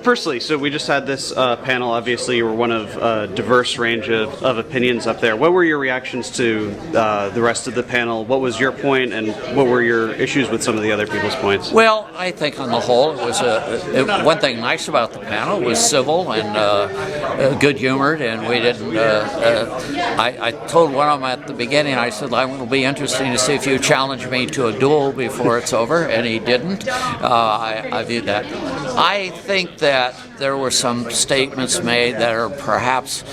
Firstly, so we just had this panel. Obviously, you were one of a diverse range of opinions up there. What were your reactions to the rest of the panel? What was your point, and what were your issues with some of the other people's points? Well, I think on the whole, it was one thing nice about the panel was civil and good-humored, and we didn't. I told one of them at the beginning. I said, "I will be interesting to see if you challenge me to a duel before it's over," and he didn't. I viewed that. I think that there were some statements made that are perhaps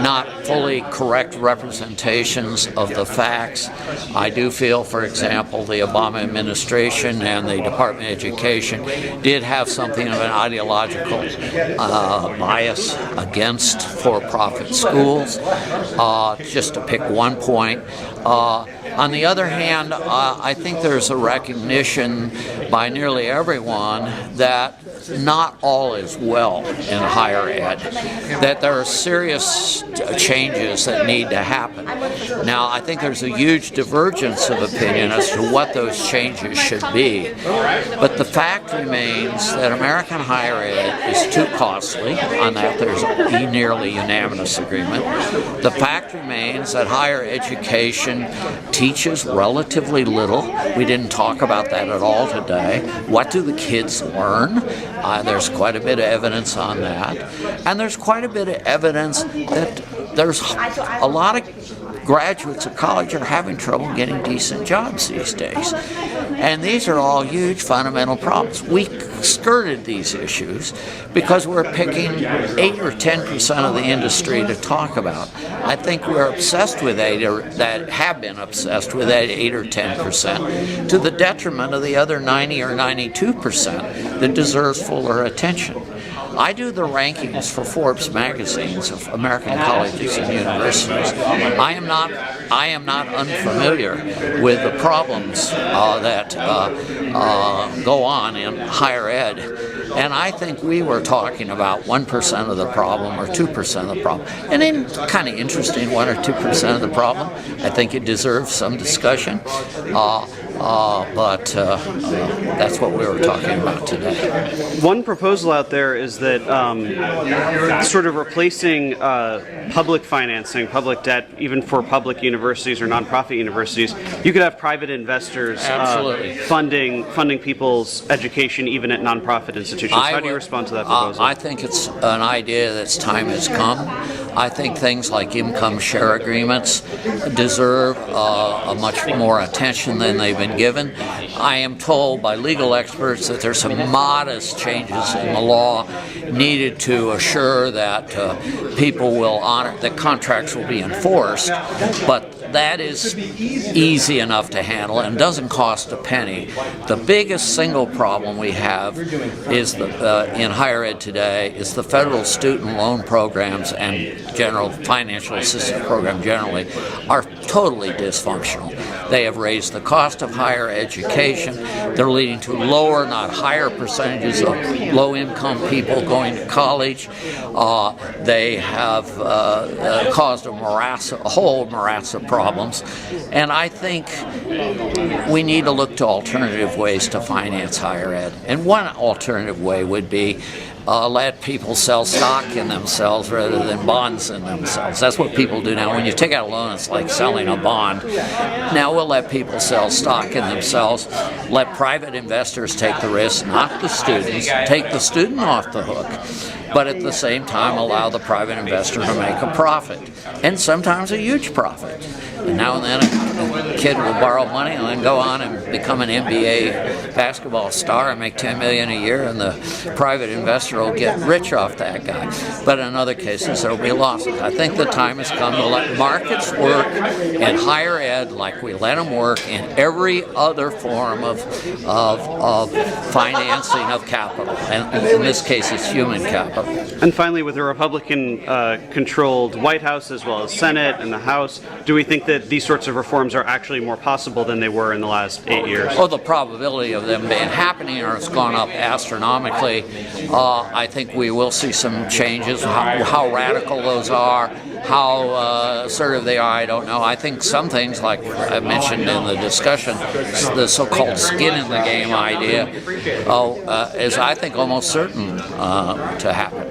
not fully correct representations of the facts. I do feel, for example, the Obama administration and the Department of Education did have something of an ideological bias against for-profit schools, just to pick one point. On the other hand, I think there's a recognition by nearly everyone that not all is well in higher ed, that there are serious changes that need to happen. Now, I think there's a huge divergence of opinion as to what those changes should be, but the fact remains that American higher ed is too costly. On that, there's a nearly unanimous agreement. The fact remains that higher education teaches relatively little. We didn't talk about that at all today. What do the kids learn? There's quite a bit of evidence on that. And there's quite a bit of evidence that there's a lot of graduates of college are having trouble getting decent jobs these days. And these are all huge fundamental problems. We skirted these issues because we're picking 8 or 10% of the industry to talk about. I think we're obsessed with 8, or that have been obsessed with that 8 or 10%, to the detriment of the other 90 or 92% that deserves fuller attention. I do the rankings for Forbes magazines of American colleges and universities. I am not unfamiliar with the problems that go on in higher ed, and I think we were talking about 1% of the problem or 2% of the problem. And then kind of interesting, 1 or 2% of the problem. I think it deserves some discussion. But that's what we were talking about today. One proposal out there is that sort of replacing public financing, public debt, even for public universities or nonprofit universities, you could have private investors funding people's education even at nonprofit institutions. How do you respond to that proposal? I think it's an idea that's time has come. I think things like income share agreements deserve a much more attention than they've been given. I am told by legal experts that there's some modest changes in the law needed to assure that people will honor, that contracts will be enforced, but that is easy enough to handle and doesn't cost a penny. The biggest single problem we have is in higher ed today is the federal student loan programs and general financial assistance program generally are totally dysfunctional. They have raised the cost of higher education. They're leading to lower, not higher percentages of low-income people going to college. They have caused a whole morass of problems. And I think we need to look to alternative ways to finance higher ed. And one alternative way would be let people sell stock in themselves rather than bonds in themselves. That's what people do now. When you take out a loan, it's like selling a bond. Now we'll let people sell stock in themselves, let private investors take the risk, not the students, take the student off the hook, but at the same time allow the private investor to make a profit, and sometimes a huge profit. And now and then a kid will borrow money and then go on and become an NBA basketball star and make $10 million a year, and the private investor will get rich off that guy. But in other cases, there will be losses. I think the time has come to let markets work in higher ed like we let them work in every other form of financing of capital. And in this case, it's human capital. And finally, with a Republican-controlled White House as well as Senate and the House, do we think that these sorts of reforms are actually more possible than they were in the last 8 years? Oh, the probability of them happening has gone up astronomically. I think we will see some changes. How radical those are, How assertive they are, I don't know. I think some things, like I mentioned in the discussion, the so-called skin in the game idea, is I think almost certain to happen.